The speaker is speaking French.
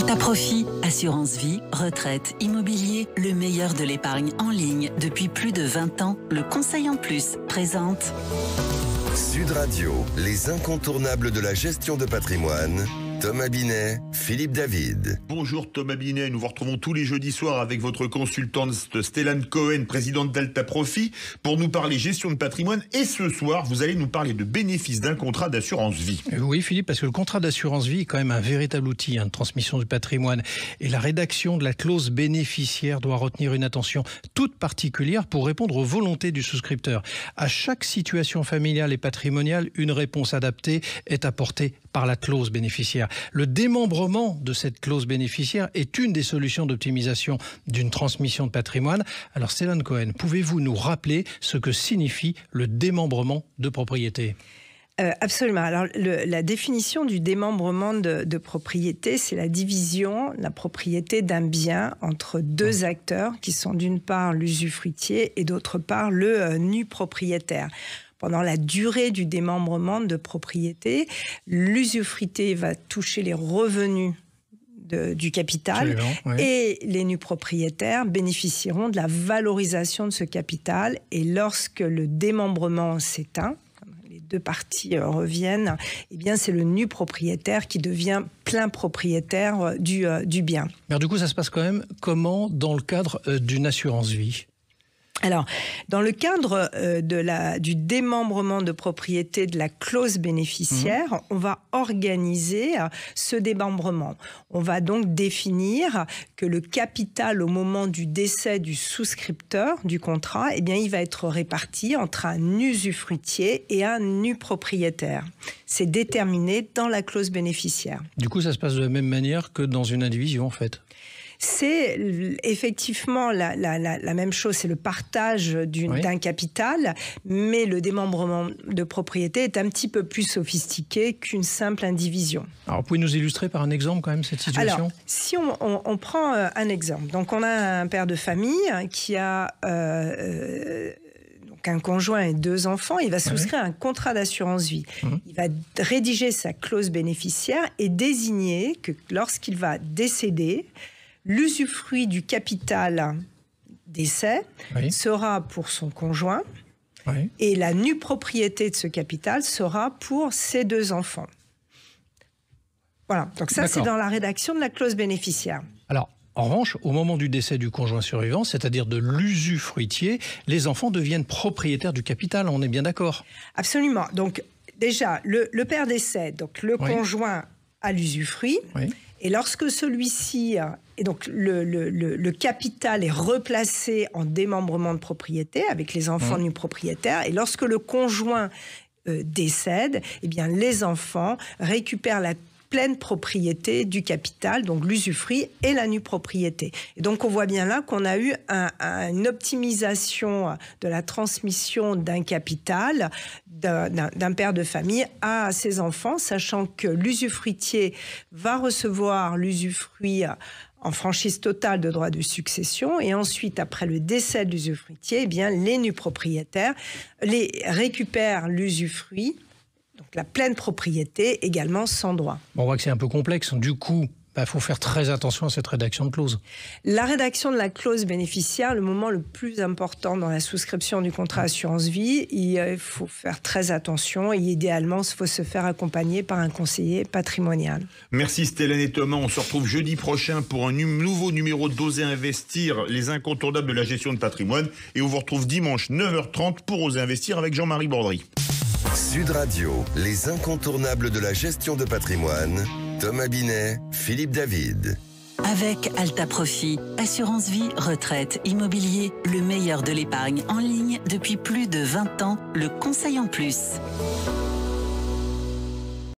Alta Profit, assurance vie, retraite, immobilier, le meilleur de l'épargne en ligne depuis plus de 20 ans. Le Conseil en Plus présente Sud Radio, les incontournables de la gestion de patrimoine. Thomas Binet, Philippe David. Bonjour Thomas Binet, nous vous retrouvons tous les jeudis soirs avec votre consultante Stellane Cohen, présidente d'Alta Profit, pour nous parler gestion de patrimoine. Et ce soir, vous allez nous parler de bénéfices d'un contrat d'assurance vie. Oui Philippe, parce que le contrat d'assurance vie est quand même un véritable outil de transmission du patrimoine. Et la rédaction de la clause bénéficiaire doit retenir une attention toute particulière pour répondre aux volontés du souscripteur. À chaque situation familiale et patrimoniale, une réponse adaptée est apportée par la clause bénéficiaire. Le démembrement de cette clause bénéficiaire est une des solutions d'optimisation d'une transmission de patrimoine. Alors Stellane Cohen, pouvez-vous nous rappeler ce que signifie le démembrement de propriété ? Absolument. Alors, la définition du démembrement de propriété, c'est la division, la propriété d'un bien entre deux acteurs qui sont d'une part l'usufruitier et d'autre part le nu propriétaire. Pendant la durée du démembrement de propriété, l'usufruitier va toucher les revenus du capital. Oui. Et les nus propriétaires bénéficieront de la valorisation de ce capital. Et lorsque le démembrement s'éteint, les deux parties reviennent, eh bien c'est le nu propriétaire qui devient plein propriétaire du bien. Mais du coup, ça se passe quand même comment dans le cadre d'une assurance vie ? Alors, dans le cadre du démembrement de propriété de la clause bénéficiaire, on va organiser ce démembrement. On va donc définir que le capital au moment du décès du souscripteur du contrat, eh bien, il va être réparti entre un usufruitier et un nu propriétaire. C'est déterminé dans la clause bénéficiaire. Du coup, ça se passe de la même manière que dans une indivision, en fait. C'est effectivement la même chose, c'est le partage d'un capital, mais le démembrement de propriété est un petit peu plus sophistiqué qu'une simple indivision. Alors, vous pouvez nous illustrer par un exemple quand même cette situation ? Alors, si on prend un exemple, donc on a un père de famille qui a un conjoint et 2 enfants, il va souscrire un contrat d'assurance vie. Il va rédiger sa clause bénéficiaire et désigner que lorsqu'il va décéder, l'usufruit du capital décès sera pour son conjoint et la nue propriété de ce capital sera pour ses 2 enfants. Voilà, donc ça c'est dans la rédaction de la clause bénéficiaire. Alors, en revanche, au moment du décès du conjoint survivant, c'est-à-dire de l'usufruitier, les enfants deviennent propriétaires du capital, on est bien d'accord ? Absolument. Donc déjà, le père décède, donc le conjoint a l'usufruit. Et lorsque celui-ci, et donc le capital est replacé en démembrement de propriété avec les enfants nus propriétaires, et lorsque le conjoint décède, eh bien les enfants récupèrent la pleine propriété du capital, donc l'usufruit et la nue propriété. Et donc on voit bien là qu'on a eu une optimisation de la transmission d'un capital d'un père de famille à ses enfants, sachant que l'usufruitier va recevoir l'usufruit en franchise totale de droit de succession, et ensuite, après le décès de l'usufruitier, eh bien, les nus propriétaires récupèrent l'usufruit, donc la pleine propriété, également sans droit. Bon, on voit que c'est un peu complexe. Du coup, il faut faire très attention à cette rédaction de clause. La rédaction de la clause bénéficiaire, le moment le plus important dans la souscription du contrat assurance vie, il faut faire très attention et idéalement, il faut se faire accompagner par un conseiller patrimonial. Merci Stellane et Thomas. On se retrouve jeudi prochain pour un nouveau numéro d'Oser Investir, les incontournables de la gestion de patrimoine. Et on vous retrouve dimanche 9h30 pour Oser Investir avec Jean-Marie Bordry. Sud Radio, les incontournables de la gestion de patrimoine. Thomas Binet, Philippe David. Avec Alta Profit, assurance vie, retraite, immobilier, le meilleur de l'épargne en ligne depuis plus de 20 ans. Le Conseil en Plus.